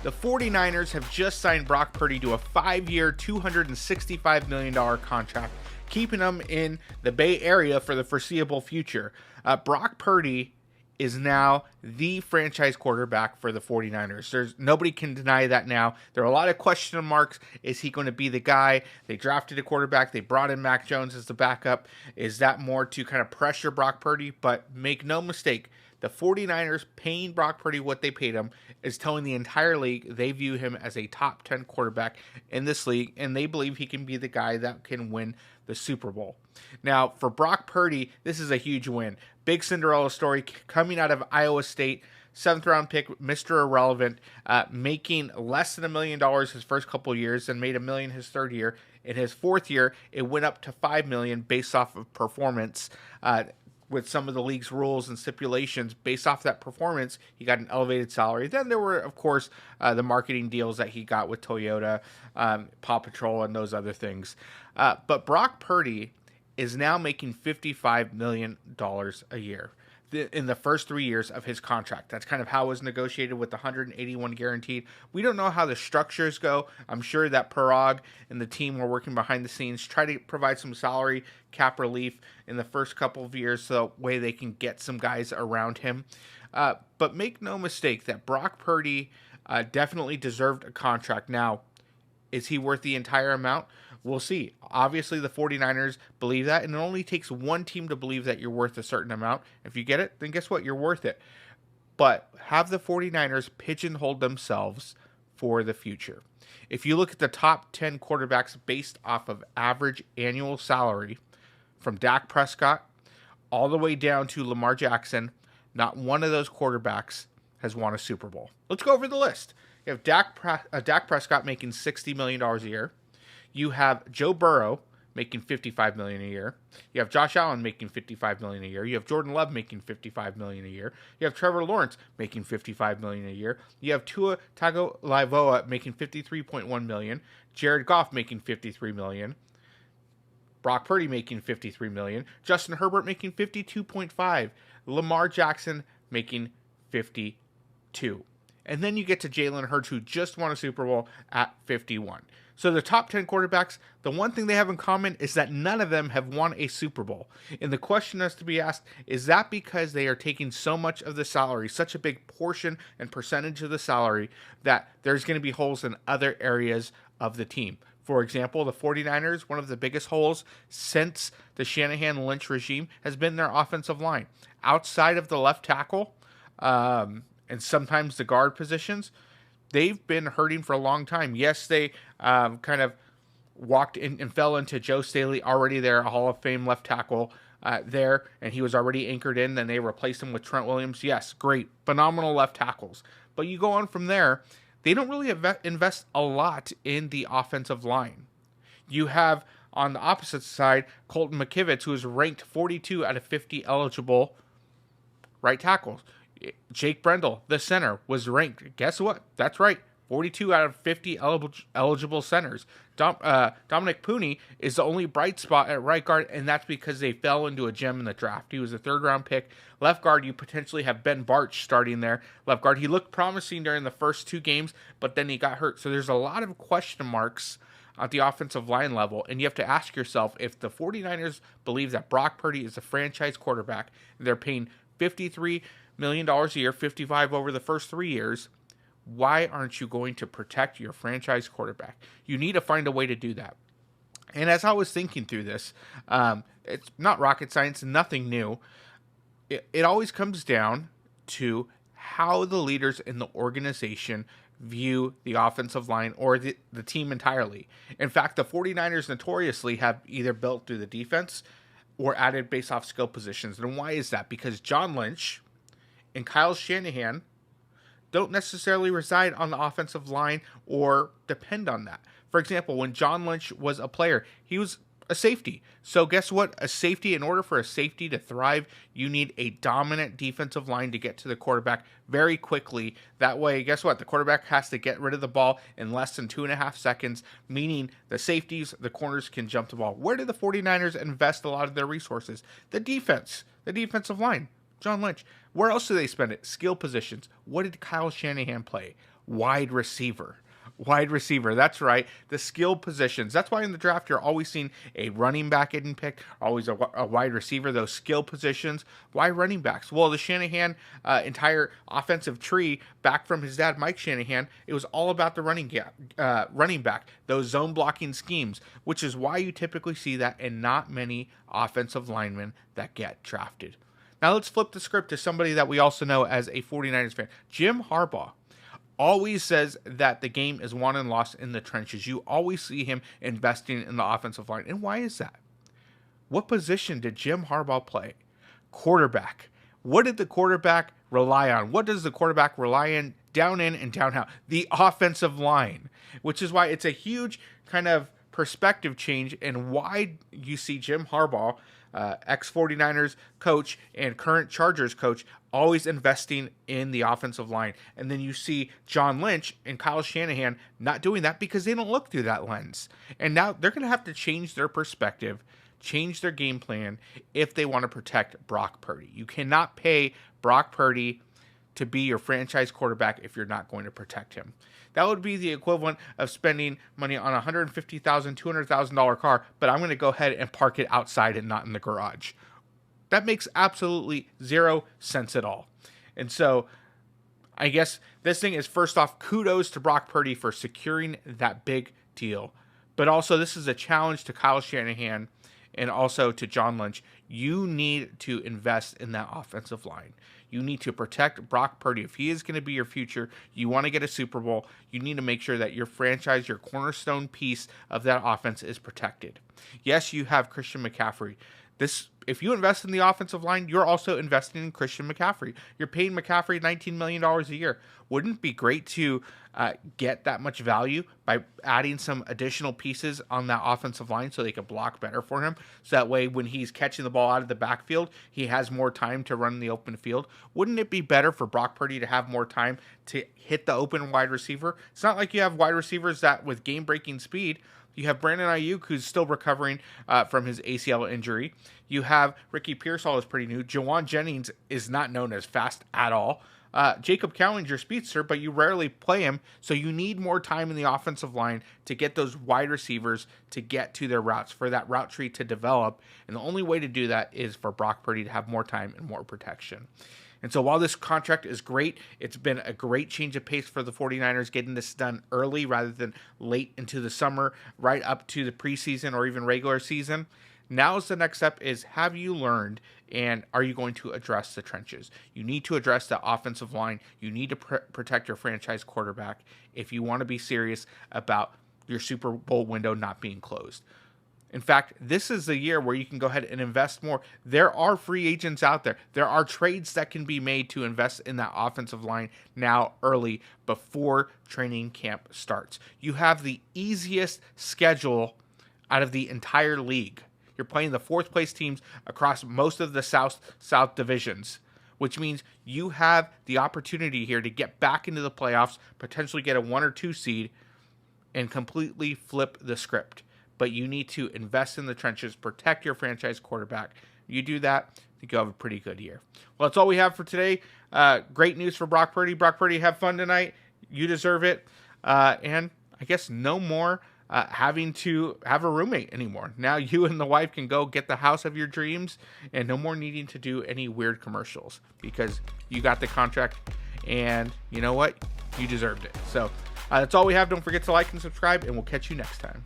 The 49ers have just signed Brock Purdy to a 5-year, $265 million contract, keeping him in the Bay Area for the foreseeable future. Brock Purdy is now the franchise quarterback for the 49ers. Nobody can deny that now. There are a lot of question marks. Is he going to be the guy? They drafted a quarterback. They brought in Mac Jones as the backup. Is that more to kind of pressure Brock Purdy? But make no mistake, the 49ers paying Brock Purdy what they paid him is telling the entire league they view him as a top 10 quarterback in this league, and they believe he can be the guy that can win the Super Bowl. Now, for Brock Purdy, this is a huge win. Big Cinderella story coming out of Iowa State. 7th-round pick, Mr. Irrelevant, making less than $1 million his first couple years and made $1 million his third year. In his fourth year, it went up to $5 million based off of performance. With some of the league's rules and stipulations, based off that performance, he got an elevated salary. Then there were, of course, the marketing deals that he got with Toyota, Paw Patrol, and those other things. But Brock Purdy is now making $55 million a year in the first 3 years of his contract. That's kind of how it was negotiated with the 181 guaranteed. We don't know how the structures go. I'm sure that Parag and the team were working behind the scenes, try to provide some salary cap relief in the first couple of years so that way they can get some guys around him. But make no mistake that Brock Purdy definitely deserved a contract. Now, is he worth the entire amount? We'll see. Obviously, the 49ers believe that, and it only takes one team to believe that you're worth a certain amount. If you get it, then guess what? You're worth it. But have the 49ers pigeonhole themselves for the future. If you look at the top 10 quarterbacks based off of average annual salary, from Dak Prescott all the way down to Lamar Jackson, not one of those quarterbacks has won a Super Bowl. Let's go over the list. You have Dak Prescott making $60 million a year. You have Joe Burrow making $55 million a year. You have Josh Allen making $55 million a year. You have Jordan Love making $55 million a year. You have Trevor Lawrence making $55 million a year. You have Tua Tagovailoa making $53.1 million. Jared Goff making $53 million. Brock Purdy making $53 million. Justin Herbert making $52.5 million. Lamar Jackson making $52 million. And then you get to Jalen Hurts, who just won a Super Bowl at $51 million. So the top 10 quarterbacks, the one thing they have in common is that none of them have won a Super Bowl. And the question has to be asked, is that because they are taking so much of the salary, such a big portion and percentage of the salary, that there's going to be holes in other areas of the team? For example, the 49ers, one of the biggest holes since the Shanahan-Lynch regime has been their offensive line. Outside of the left tackle and sometimes the guard positions, they've been hurting for a long time. Yes, they kind of walked in and fell into Joe Staley, already there, a Hall of Fame left tackle there, and he was already anchored in. Then they replaced him with Trent Williams. Yes, great, phenomenal left tackles. But you go on from there, they don't really invest a lot in the offensive line. You have, on the opposite side, Colton McKivitz, who is ranked 42 out of 50 eligible right tackles. Jake Brendel, the center, was ranked. Guess what? That's right. 42 out of 50 eligible centers. Dominic Puni is the only bright spot at right guard, and that's because they fell into a gem in the draft. He was a third-round pick. Left guard, you potentially have Ben Bartch starting there. Left guard, he looked promising during the first two games, but then he got hurt. So there's a lot of question marks at the offensive line level, and you have to ask yourself, if the 49ers believe that Brock Purdy is a franchise quarterback, and they're paying $53 million a year, 55 over the first 3 years, why aren't you going to protect your franchise quarterback? You need to find a way to do that. And as I was thinking through this, it's not rocket science, nothing new. It always comes down to how the leaders in the organization view the offensive line or the team entirely. In fact, the 49ers notoriously have either built through the defense or added based off skill positions. And why is that? Because John Lynch and Kyle Shanahan don't necessarily reside on the offensive line or depend on that. For example, when John Lynch was a player, he was a safety. So guess what? A safety, in order for a safety to thrive, you need a dominant defensive line to get to the quarterback very quickly. That way, guess what? The quarterback has to get rid of the ball in less than 2.5 seconds, meaning the safeties, the corners can jump the ball. Where do the 49ers invest a lot of their resources? The defense, the defensive line. John Lynch. Where else do they spend it? Skill positions. What did Kyle Shanahan play? wide receiver. Wide receiver, that's right. The skill positions. That's why in the draft you're always seeing a running back getting picked, always a wide receiver. Those skill positions. Why running backs? Well, the Shanahan entire offensive tree back from his dad, Mike Shanahan, it was all about the running back, those zone blocking schemes, which is why you typically see that in not many offensive linemen that get drafted. Now let's flip the script to somebody that we also know as a 49ers fan, Jim Harbaugh. Always says that the game is won and lost in the trenches. You always see him investing in the offensive line. And why is that? What position did Jim Harbaugh play? Quarterback. What did the quarterback rely on? What does the quarterback rely on down in and down out? The offensive line, which is why it's a huge kind of perspective change and why you see Jim Harbaugh, ex-49ers coach and current Chargers coach, always investing in the offensive line. And then you see John Lynch and Kyle Shanahan not doing that because they don't look through that lens. And now they're going to have to change their perspective, change their game plan if they want to protect Brock Purdy. You cannot pay Brock Purdy to be your franchise quarterback if you're not going to protect him. That would be the equivalent of spending money on a $150,000, $200,000 car, but I'm going to go ahead and park it outside and not in the garage. That makes absolutely zero sense at all. And so I guess this thing is, first off, kudos to Brock Purdy for securing that big deal. But also this is a challenge to Kyle Shanahan and also to John Lynch. You need to invest in that offensive line. You need to protect Brock Purdy. If he is going to be your future, you want to get a Super Bowl, you need to make sure that your franchise, your cornerstone piece of that offense is protected. Yes, you have Christian McCaffrey. If you invest in the offensive line, you're also investing in Christian McCaffrey. You're paying McCaffrey $19 million a year. Wouldn't it be great to get that much value by adding some additional pieces on that offensive line so they can block better for him? So that way when he's catching the ball out of the backfield, he has more time to run in the open field. Wouldn't it be better for Brock Purdy to have more time to hit the open wide receiver? It's not like you have wide receivers that with game-breaking speed. You have Brandon Ayuk, who's still recovering from his ACL injury. You have Ricky Pearsall is pretty new. Jawan Jennings is not known as fast at all. Jacob Cowling's your speedster, but you rarely play him, so you need more time in the offensive line to get those wide receivers to get to their routes, for that route tree to develop. And the only way to do that is for Brock Purdy to have more time and more protection. And so while this contract is great, it's been a great change of pace for the 49ers, getting this done early rather than late into the summer, right up to the preseason or even regular season. Now's the next step is, have you learned and are you going to address the trenches? You need to address the offensive line. You need to protect your franchise quarterback if you want to be serious about your Super Bowl window not being closed. In fact, this is the year where you can go ahead and invest more. There are free agents out there. There are trades that can be made to invest in that offensive line now early before training camp starts. You have the easiest schedule out of the entire league. You're playing the fourth place teams across most of the South divisions, which means you have the opportunity here to get back into the playoffs, potentially get a 1 or 2 seed, and completely flip the script. But you need to invest in the trenches, protect your franchise quarterback. You do that, I think you'll have a pretty good year. Well, that's all we have for today. Great news for Brock Purdy. Brock Purdy, have fun tonight. You deserve it. And I guess no more having to have a roommate anymore. Now you and the wife can go get the house of your dreams, and no more needing to do any weird commercials because you got the contract, and you know what? You deserved it. So that's all we have. Don't forget to like and subscribe, and we'll catch you next time.